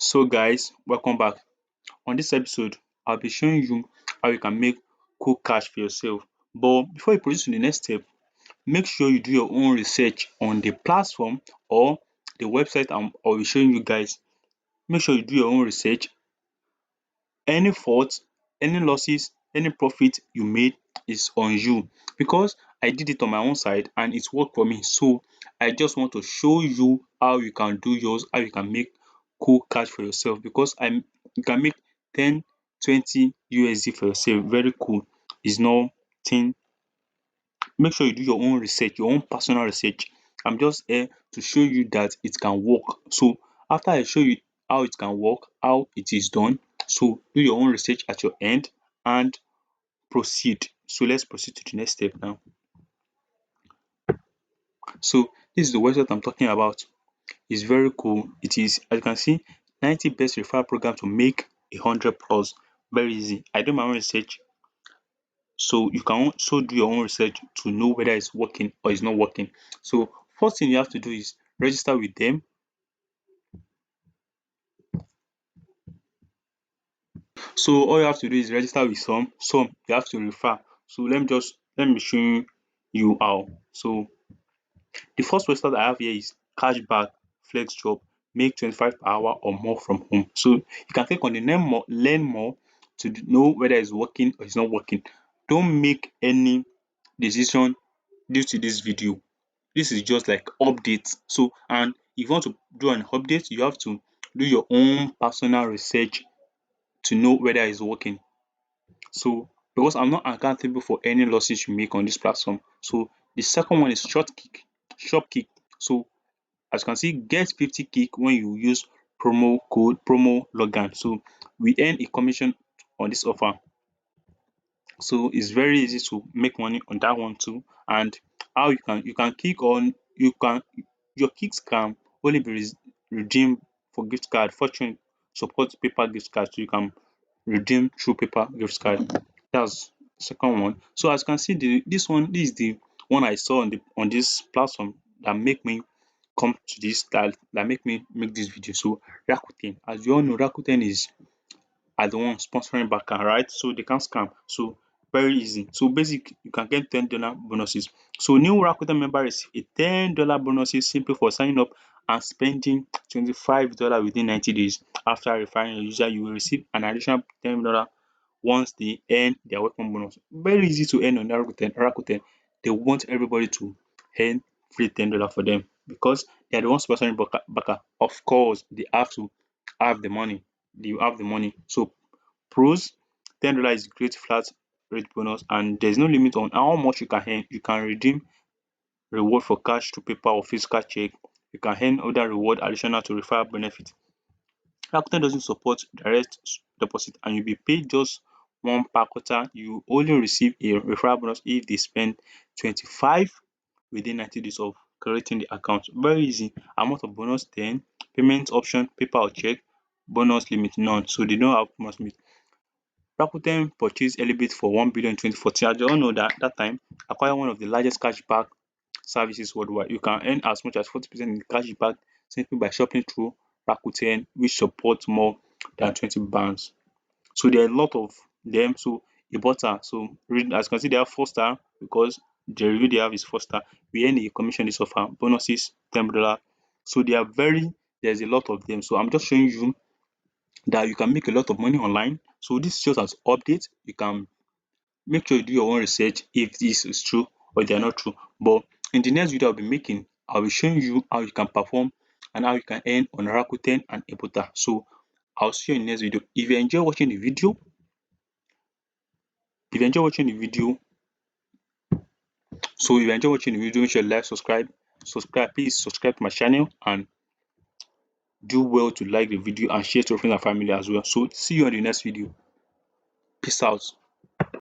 So guys, welcome back. On this episode, I'll be showing you how you can make cool cash for yourself. But before you proceed to the next step, make sure you do your own research on the platform or the website I'll be showing you guys. Make sure you do your own research. Any fault, any losses, any profit you made is on you because I did it on my own side and it worked for me. So I just want to show you how you can do yours, how you can make cool cash for yourself because you can make 10, 20 USD for yourself. Very cool. It's nothing. Make sure you do your own research, your own personal research. I'm just here to show you that it can work. So after I show you how it can work, how it is done, so do your own research at your end and proceed. So let's proceed to the next step now. So this is the website I'm talking about. It's very cool. It is, as you can see, 90 best referral program to make 100 plus. Very easy. I do my own research. So you can also do your own research to know whether it's working or it's not working. So first thing you have to do is register with them. So all you have to do is register with some you have to refer. So let me show you how. So the first website I have here is cashback flex job, make 25 per hour or more from home. So you can click on the learn more to know whether it's working or it's not working. Don't make any decision due to this video. This is just like updates. So and if you want to do an update, you have to do your own personal research to know whether it's working. So because I'm not accountable for any losses you make on this platform. So the second one is short kick. So as you can see, get 50 kick when you use promo login. So we earn a commission on this offer. So it's very easy to make money on that one too. And how you can kick on you can your kicks can only be redeemed for gift card. Fortune support paper gift card, so you can redeem through paper gift card. That's the second one. So as you can see, this is the one I saw on this platform that make me come to this that make me make this video. So Rakuten, as you all know, Rakuten is are the one sponsoring Baka, right? So they can't scam. So very easy. So basic, you can get $10 bonuses. So new Rakuten member receive a $10 bonuses simply for signing up and spending $25 within 90 days. After referring a user, you will receive an additional $10 once they earn their welcome bonus. Very easy to earn on Rakuten. They want everybody to earn free $10 for them because they are the ones sponsoring Baka. Of course, they have to have the money. You have the money. So pros, $10 is great flat rate bonus and there's no limit on how much you can earn. You can redeem reward for cash to paper or physical check. You can earn other reward additional to referral benefit. Rakuten doesn't support direct deposit and you'll be paid just one per quarter. You only receive a referral bonus if they spend 25 within 90 days of creating the account. Very easy. Amount of bonus 10, payment option paper or check, bonus limit none. So they don't have bonus limit. Rakuten purchased Elevate for 1 billion in 2014. As you all know that time, acquired one of the largest cashback services worldwide. You can earn as much as 40% in cashback simply by shopping through Rakuten, which supports more than 20 banks. So there are a lot of them. So a butter. So as you can see, they have 4 star because the review they have is 4 star. We earn a commission this offer, bonuses $10. So they are there's a lot of them. So I'm just showing you that you can make a lot of money online. So this shows as update. You can make sure you do your own research if this is true or they are not true. But in the next video I'll be making, I'll be showing you how you can perform and how you can earn on Rakuten and Ebota. So I'll see you in the next video. If you enjoy watching the video, so if you enjoy watching the video, make sure you like, please subscribe to my channel and do well to like the video and share to your friends and family as well. So see you on the next video. Peace out.